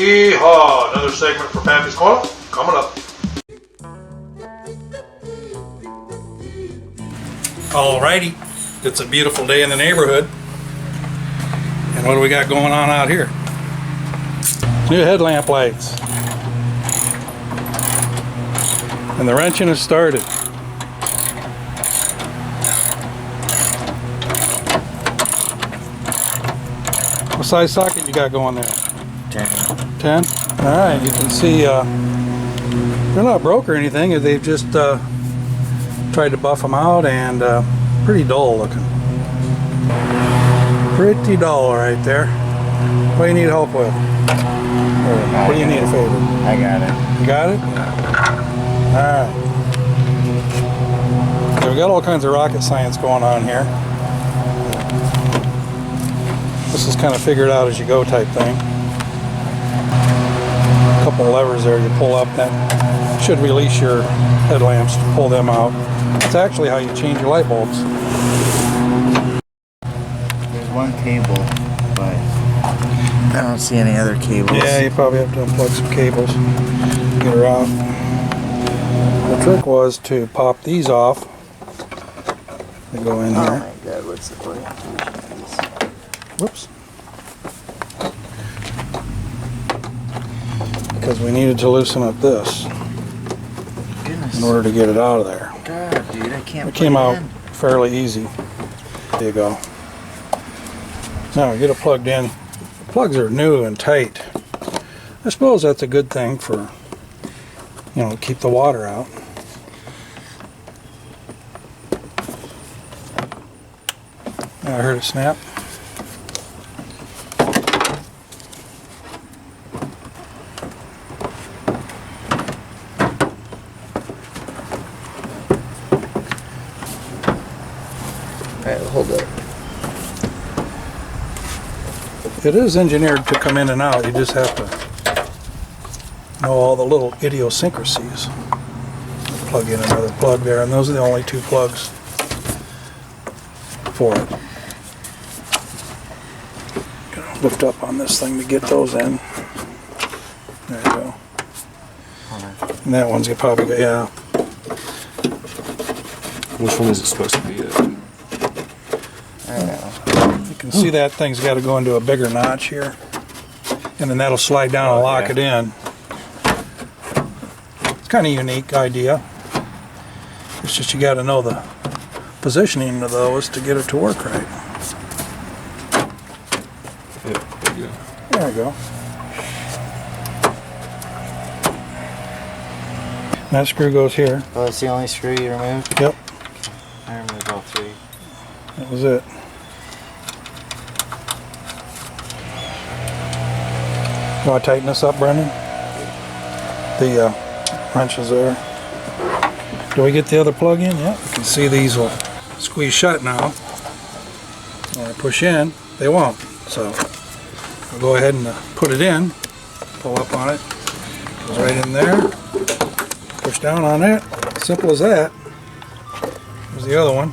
Yeehaw! Another segment for Pappy's Corner coming up. Alrighty, it's a beautiful day in the neighborhood. And what do we got going on out here? New headlamp lights. And the wrenching has started. What size socket you got going there? 10. 10? Alright, you can see they're not broke or anything. They've just tried to buff them out, and pretty dull looking. Pretty dull right there. What do you need help with? Or what do you need a favor? I got it. You got it? Alright. So we got all kinds of rocket science going on here. This is kind of figured out as you go type thing. A couple of levers there you pull up, that should release your headlamps to pull them out. It's actually how you change your light bulbs. There's one cable, but I don't see any other cables. Yeah, you probably have to unplug some cables, get her out. The trick was to pop these off. They go in here. Oh my god, what's the orientation of this? Whoops. Because we needed to loosen up this in order to get it out of there. God, dude, I can't. It came out fairly easy. There you go. Now we get it plugged in. The plugs are new and tight. I suppose that's a good thing for, you know, keep the water out. Now I heard it snap. Alright, hold up. It is engineered to come in and out. You just have to know all the little idiosyncrasies. Plug in another plug there, and those are the only two plugs for it. Gotta lift up on this thing to get those in. There you go. And that one's probably got, yeah. Which one is it supposed to be at? I don't know. You can see that thing's got to go into a bigger notch here, and then that'll slide down and lock it in. It's kind of a unique idea. It's just you got to know the positioning of those to get it to work right. Yep, there you go. There we go. And that screw goes here. Oh, that's the only screw you removed? Yep, I removed all three. that was it. You want to tighten this up, Brendan? The wrenches there. Do we get the other plug in? Yeah. You can see these will squeeze shut now. When I push in, they won't. So I'll go ahead and put it in. Pull up on it. Goes right in there. Push down on it. Simple as that. There's the other one.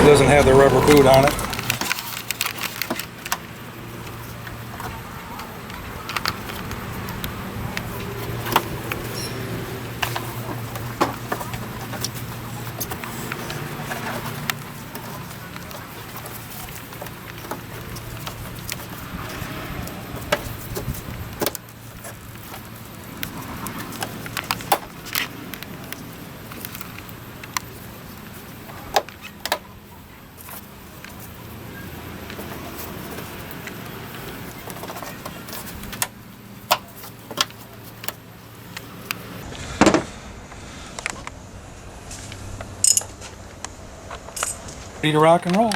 It doesn't have the rubber boot on it. Ready to rock and roll.